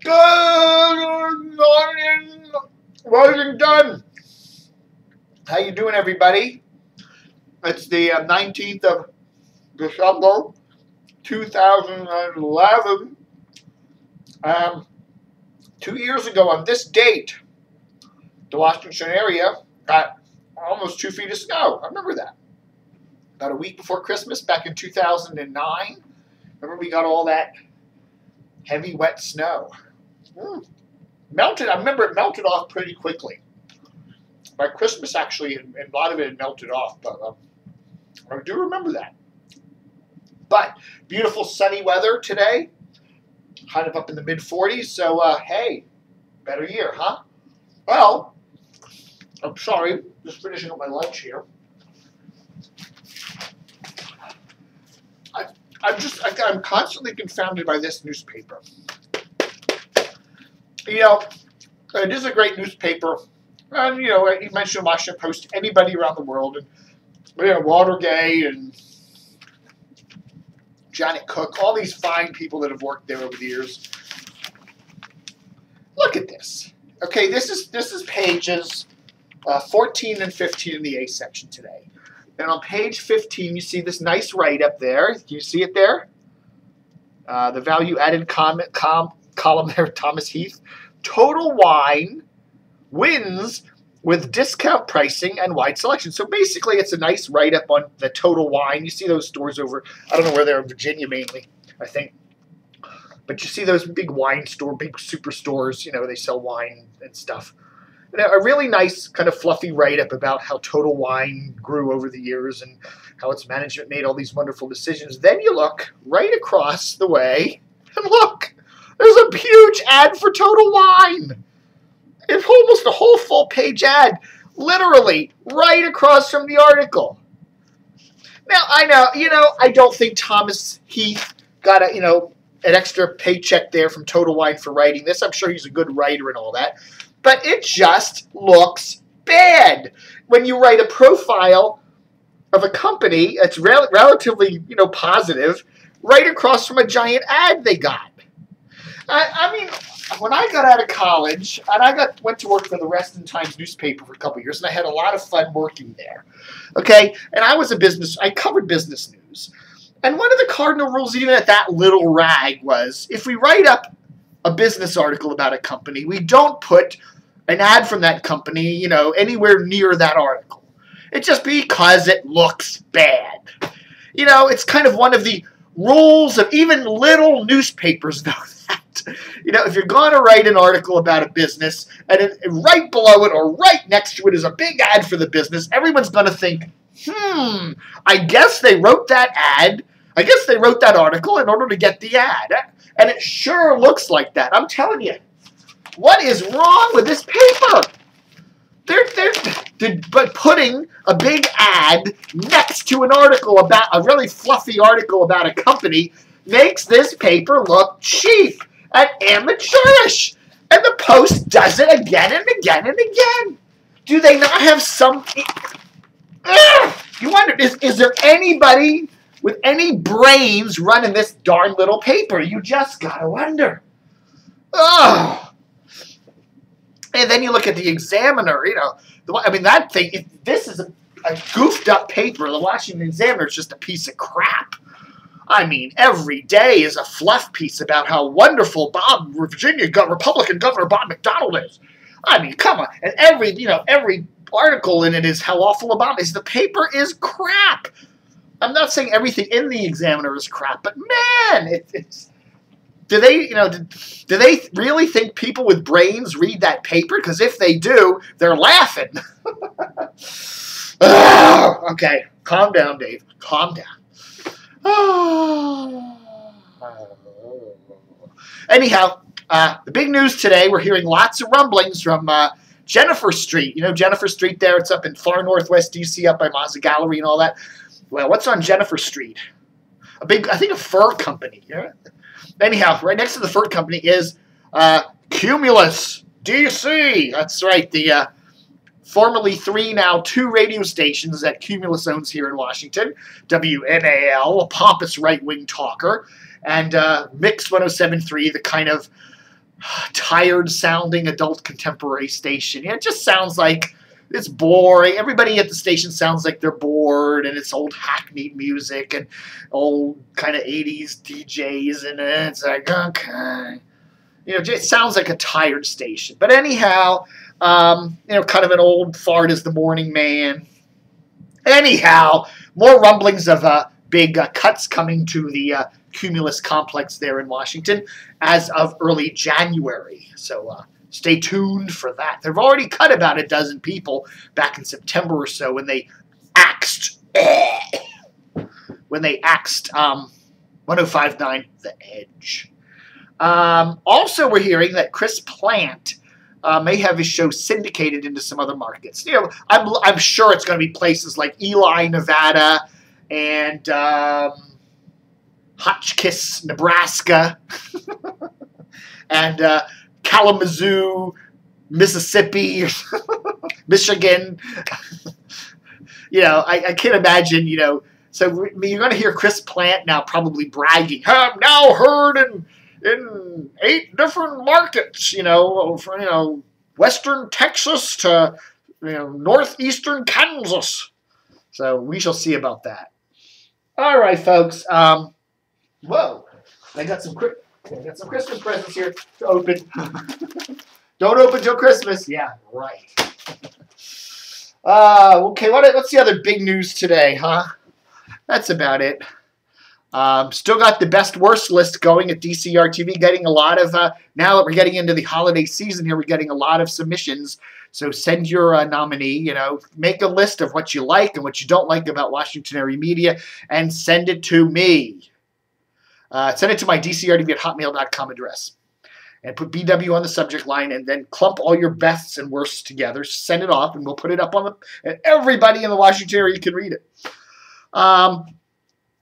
Good morning, Washington. How you doing, everybody? It's the 19th of December, 2011. 2 years ago on this date, the Washington area got almost 2 feet of snow. I remember that. About a week before Christmas, back in 2009. Remember we got all that heavy, wet snow. Melted. I remember it melted off pretty quickly. By Christmas, actually, and a lot of it had melted off, but I do remember that. But beautiful sunny weather today, kind of up in the mid-40s. So, hey, better year, huh? Well, I'm sorry, just finishing up my lunch here. I'm constantly confounded by this newspaper. You know, it is a great newspaper. And, you know, you mentioned Washington Post, anybody around the world. And, you know, Watergate and Janet Cook, all these fine people that have worked there over the years. Look at this. Okay, this is pages 14 and 15 in the A section today. And on page 15, you see this nice write-up there. Do you see it there? The value-added column there, Thomas Heath. Total Wine wins with discount pricing and wide selection. So basically, it's a nice write-up on the Total Wine. You see those stores over, I don't know where they're, in Virginia mainly, I think. But you see those big wine store, big superstores, you know, they sell wine and stuff. And a really nice kind of fluffy write-up about how Total Wine grew over the years and how its management made all these wonderful decisions. Then you look right across the way, and look, there's a huge ad for Total Wine. It's almost a whole full-page ad, literally right across from the article. Now, I know, you know, I don't think Thomas Heath got a, you know, an extra paycheck there from Total Wine for writing this. I'm sure he's a good writer and all that. But it just looks bad. When you write a profile of a company that's relatively, you know, positive, right across from a giant ad they got. I mean, when I got out of college, and I went to work for the Reston Times newspaper for a couple of years, and I had a lot of fun working there. Okay? And I covered business news. And one of the cardinal rules, even at that little rag, was if we write up a business article about a company, we don't put an ad from that company, you know, anywhere near that article. It's just because it looks bad. You know, it's kind of one of the rules of even little newspapers know that. You know, if you're going to write an article about a business and right below it or right next to it is a big ad for the business, everyone's going to think, I guess they wrote that ad. I guess they wrote that article in order to get the ad. And it sure looks like that. I'm telling you. What is wrong with this paper? But putting a big ad next to an article about, a really fluffy article about a company, makes this paper look cheap and amateurish. And the Post does it again and again and again. Do they not have some... You wonder, is there anybody with any brains running this darn little paper? You just gotta wonder. Oh. And then you look at the Examiner, you know, I mean, that thing, this is a goofed up paper. The Washington Examiner is just a piece of crap. I mean, every day is a fluff piece about how wonderful Virginia Republican Governor Bob McDonnell is. I mean, come on. And every article in it is how awful Obama is. The paper is crap. I'm not saying everything in the Examiner is crap, but man, it's... Do they really think people with brains read that paper? Because if they do, they're laughing. Okay, calm down, Dave. Calm down. Anyhow, the big news today, we're hearing lots of rumblings from Jennifer Street. You know Jennifer Street there? It's up in far northwest DC, up by Mazza Gallery and all that. Well, what's on Jennifer Street? I think a fur company. Yeah? Anyhow, right next to the fur company is Cumulus DC. That's right, the formerly 3, now 2 radio stations that Cumulus owns here in Washington. WMAL, a pompous right-wing talker, and Mix 107.3, the kind of tired-sounding adult contemporary station. It just sounds like it's boring. Everybody at the station sounds like they're bored, and it's old hackneyed music and old kind of 80s DJs, and it's like, okay. It sounds like a tired station. But anyhow, kind of an old fart is the morning man. Anyhow, more rumblings of big cuts coming to the Cumulus complex there in Washington as of early January. So stay tuned for that. They've already cut about a dozen people back in September or so when they axed 105.9 The Edge. Also, we're hearing that Chris Plante may have his show syndicated into some other markets. I'm sure it's going to be places like Ely, Nevada, and Hotchkiss, Nebraska, and Kalamazoo, Mississippi, Michigan. I can't imagine. So you're going to hear Chris Plante now probably bragging. I'm now heard in 8 different markets, from western Texas to northeastern Kansas. So we shall see about that. All right, folks. Whoa, I got some Christmas presents here to open. Don't open till Christmas. Yeah, right. Okay, what's the other big news today, huh? That's about it. Still got the best worst list going at DCR TV. Getting a lot of now that we're getting into the holiday season here, we're getting a lot of submissions. So send your nominee. Make a list of what you like and what you don't like about Washington area media, and send it to me. Send it to my DCRTV@hotmail.com address, and put BW on the subject line, and then clump all your bests and worsts together. Send it off, and we'll put it up on and everybody in the Washington area can read it.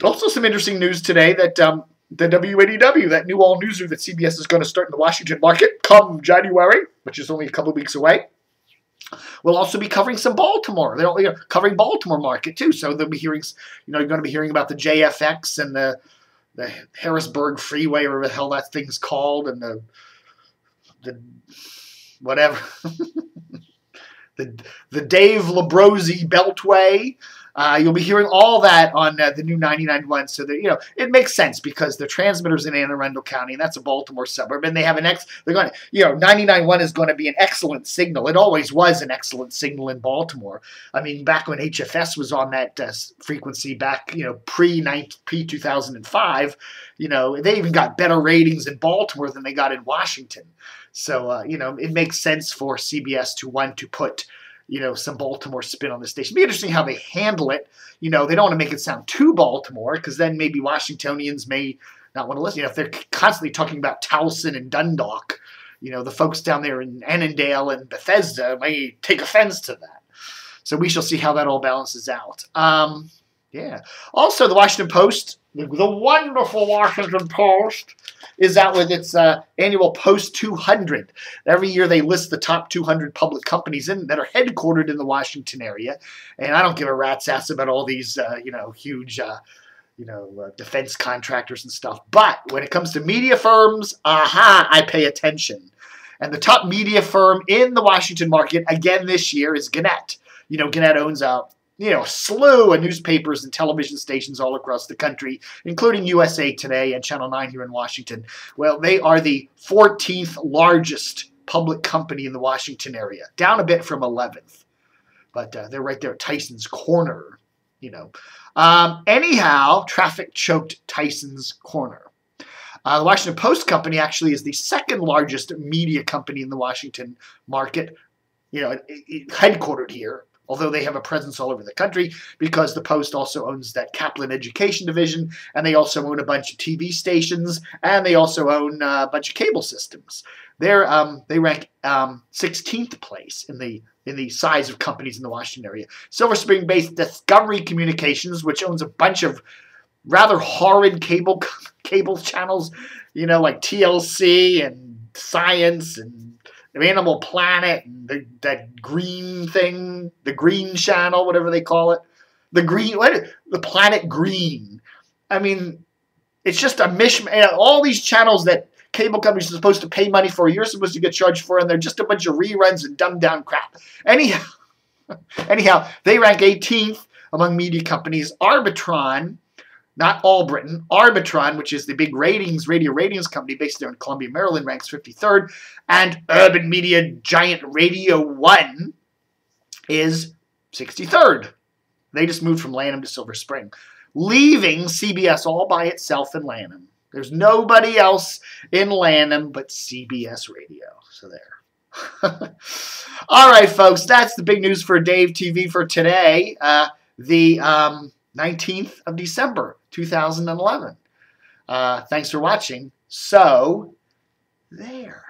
Also, some interesting news today that the WNEW, that new all-newser that CBS is going to start in the Washington market come January, which is only a couple of weeks away, will also be covering some Baltimore. They're covering Baltimore market too. So they'll be hearing, you're going to be hearing about the JFX and the Harrisburg Freeway, or whatever the hell that thing's called, and the whatever, the Dave Labrosi Beltway. You'll be hearing all that on the new 99.1. So that it makes sense because the transmitter's in Anne Arundel County, and that's a Baltimore suburb, and they have they're going to 99.1 is going to be an excellent signal. It always was an excellent signal in Baltimore. I mean, back when HFS was on that frequency, back pre 2005, they even got better ratings in Baltimore than they got in Washington. So it makes sense for CBS to want to put some Baltimore spin on the station. It'll be interesting how they handle it. They don't want to make it sound too Baltimore, because then maybe Washingtonians may not want to listen. If they're constantly talking about Towson and Dundalk, the folks down there in Annandale and Bethesda may take offense to that. So we shall see how that all balances out. Yeah. Also, the Washington Post, the wonderful Washington Post, is out with its annual Post 200. Every year they list the top 200 public companies that are headquartered in the Washington area. And I don't give a rat's ass about all these, huge, defense contractors and stuff. But when it comes to media firms, I pay attention. And the top media firm in the Washington market, again this year, is Gannett. Gannett owns a slew of newspapers and television stations all across the country, including USA Today and Channel 9 here in Washington. Well, they are the 14th largest public company in the Washington area, down a bit from 11th. But they're right there at Tyson's Corner, Anyhow, traffic choked Tyson's Corner. The Washington Post Company actually is the second largest media company in the Washington market, headquartered here, although they have a presence all over the country, because the Post also owns that Kaplan Education Division, and they also own a bunch of TV stations, and they also own a bunch of cable systems. They rank 16th place in the size of companies in the Washington area. Silver Spring-based Discovery Communications, which owns a bunch of rather horrid cable channels, like TLC and Science and Animal Planet, and that green thing, the Green Channel, whatever they call it, the Planet Green. I mean, it's just a mishmash. All these channels that cable companies are supposed to pay money for, you're supposed to get charged for, and they're just a bunch of reruns and dumbed down crap. Anyhow, they rank 18th among media companies. Arbitron, not Allbritain, Arbitron, which is the big radio ratings company based there in Columbia, Maryland, ranks 53rd. And urban media giant Radio One is 63rd. They just moved from Lanham to Silver Spring, leaving CBS all by itself in Lanham. There's nobody else in Lanham but CBS Radio. So there. All right, folks, that's the big news for Dave TV for today, the 19th of December, 2011. Thanks for watching. So, there.